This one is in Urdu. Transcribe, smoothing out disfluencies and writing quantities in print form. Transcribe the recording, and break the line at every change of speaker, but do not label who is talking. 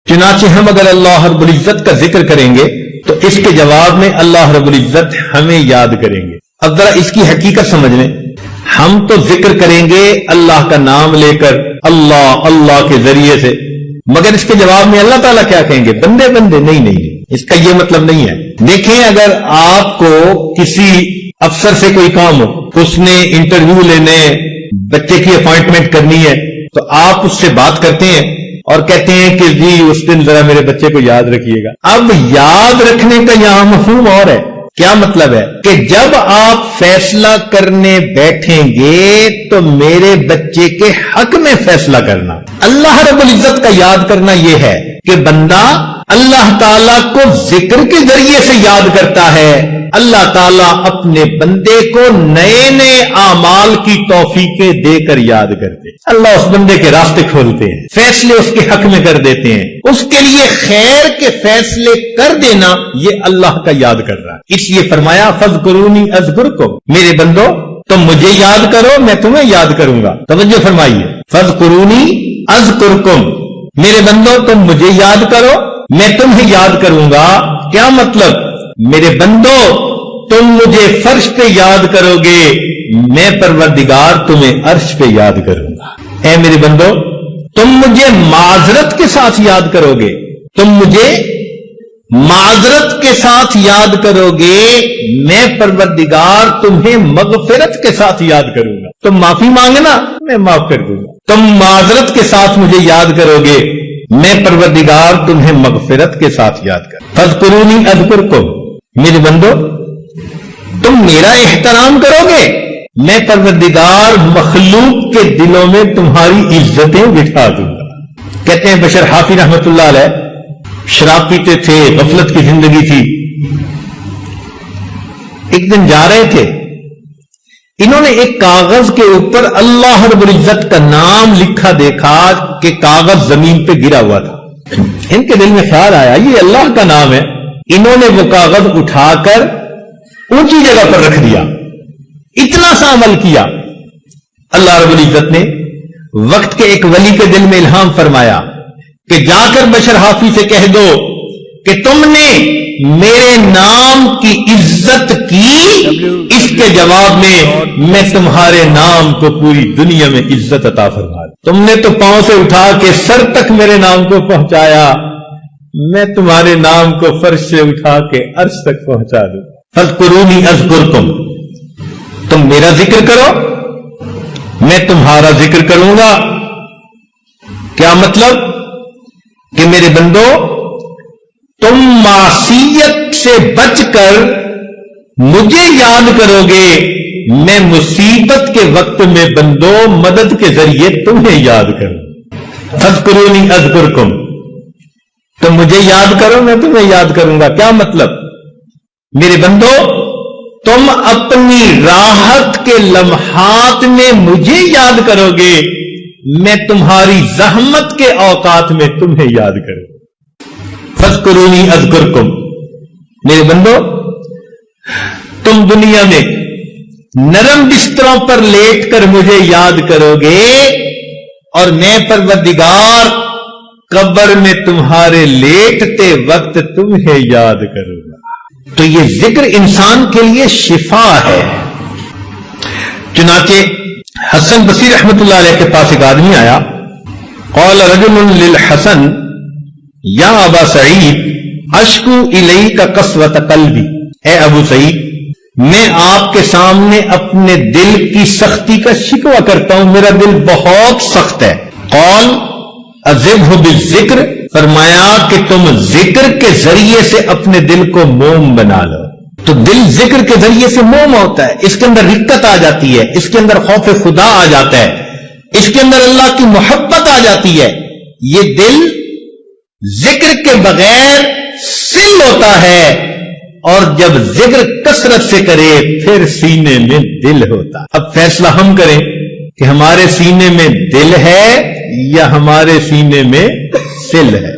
چنانچہ ہم اگر اللہ رب العزت کا ذکر کریں گے تو اس کے جواب میں اللہ رب العزت ہمیں یاد کریں گے. اب ذرا اس کی حقیقت سمجھ لیں. ہم تو ذکر کریں گے اللہ کا نام لے کر، اللہ کے ذریعے سے، مگر اس کے جواب میں اللہ تعالیٰ کیا کہیں گے؟ بندے بندے. نہیں، اس کا یہ مطلب نہیں ہے. دیکھیں، اگر آپ کو کسی افسر سے کوئی کام ہو، اس نے انٹرویو لینے، بچے کی اپوائنٹمنٹ کرنی ہے، تو آپ اس سے بات کرتے ہیں اور کہتے ہیں کہ جی اس دن ذرا میرے بچے کو یاد رکھیے گا. اب یاد رکھنے کا یہاں مفہوم اور ہے. کیا مطلب ہے؟ کہ جب آپ فیصلہ کرنے بیٹھیں گے تو میرے بچے کے حق میں فیصلہ کرنا. اللہ رب العزت کا یاد کرنا یہ ہے کہ بندہ اللہ تعالیٰ کو ذکر کے ذریعے سے یاد کرتا ہے. اللہ تعالیٰ اپنے بندے کو نئے نئے اعمال کی توفیقیں دے کر یاد کرتے ہیں. اللہ اس بندے کے راستے کھولتے ہیں، فیصلے اس کے حق میں کر دیتے ہیں. اس کے لیے خیر کے فیصلے کر دینا یہ اللہ کا یاد کر رہا ہے. اس لیے فرمایا فاذکرونی اذکرکم، میرے بندو تم مجھے یاد کرو میں تمہیں یاد کروں گا. توجہ فرمائیے، فاذکرونی اذکرکم، میرے بندو تم مجھے یاد کرو میں تمہیں یاد کروں گا. کیا مطلب؟ میرے بندو تم مجھے فرش پہ یاد کرو گے، میں پروردگار تمہیں عرش پہ یاد کروں گا. اے میرے بندو تم مجھے معذرت کے ساتھ یاد کرو گے، تم مجھے معذرت کے ساتھ یاد کرو گے، میں پروردگار تمہیں مغفرت کے ساتھ یاد کروں گا. تم معافی مانگنا میں معاف کر دوں گا. تم معذرت کے ساتھ مجھے یاد کرو گے، میں پروردگار تمہیں مغفرت کے ساتھ یاد کر. فاذکرونی اذکرکم، میرے بندو تم میرا احترام کرو گے، میں پروردگار مخلوق کے دلوں میں تمہاری عزتیں بٹھا دوں گا. کہتے ہیں بشر حافی رحمت اللہ علیہ شراب پیتے تھے، غفلت کی زندگی تھی. ایک دن جا رہے تھے، انہوں نے ایک کاغذ کے اوپر اللہ رب العزت کا نام لکھا دیکھا کہ کاغذ زمین پہ گرا ہوا تھا. ان کے دل میں خیال آیا یہ اللہ کا نام ہے. انہوں نے وہ کاغذ اٹھا کر اونچی جگہ پر رکھ دیا. اتنا سا عمل کیا. اللہ رب العزت نے وقت کے ایک ولی کے دل میں الہام فرمایا کہ جا کر بشر حافی سے کہہ دو کہ تم نے میرے نام کی عزت کی، اس کے جواب میں تمہارے نام کو پوری دنیا میں عزت عطا فرما دوں. تم نے تو پاؤں سے اٹھا کے سر تک میرے نام کو پہنچایا، میں تمہارے نام کو فرش سے اٹھا کے عرش تک پہنچا دوں. فاذکرونی اذکرکم، تم میرا ذکر کرو میں تمہارا ذکر کروں گا. کیا مطلب؟ کہ میرے بندو تم معصیت سے بچ کر مجھے یاد کرو گے، میں مصیبت کے وقت میں بندو مدد کے ذریعے تمہیں یاد کروں. فاذکرونی اذکرکم، تم مجھے یاد کرو میں تمہیں یاد کروں گا. کیا مطلب؟ میرے بندو تم اپنی راحت کے لمحات میں مجھے یاد کرو گے، میں تمہاری زحمت کے اوقات میں تمہیں یاد کروں. فاذکرونی اذکرکم، میرے بندو تم دنیا میں نرم بستروں پر لیٹ کر مجھے یاد کرو گے اور میں پروردگار قبر میں تمہارے لیٹتے وقت تمہیں یاد کروں گا. تو یہ ذکر انسان کے لیے شفا ہے. چنانچہ حسن بصری رحمت اللہ علیہ کے پاس ایک آدمی آیا. قال رجل للحسن یا ابا سعید اشکو الیک قسوۃ قلبی، اے ابو سعید میں آپ کے سامنے اپنے دل کی سختی کا شکوہ کرتا ہوں، میرا دل بہت سخت ہے. قال اذبہ بالذکر، فرمایا کہ تم ذکر کے ذریعے سے اپنے دل کو موم بنا لو. تو دل ذکر کے ذریعے سے موم ہوتا ہے، اس کے اندر رقت آ جاتی ہے، اس کے اندر خوف خدا آ جاتا ہے، اس کے اندر اللہ کی محبت آ جاتی ہے. یہ دل ذکر کے بغیر سل ہوتا ہے، اور جب ذکر کثرت سے کرے پھر سینے میں دل ہوتا. اب فیصلہ ہم کریں کہ ہمارے سینے میں دل ہے یا ہمارے سینے میں سل ہے.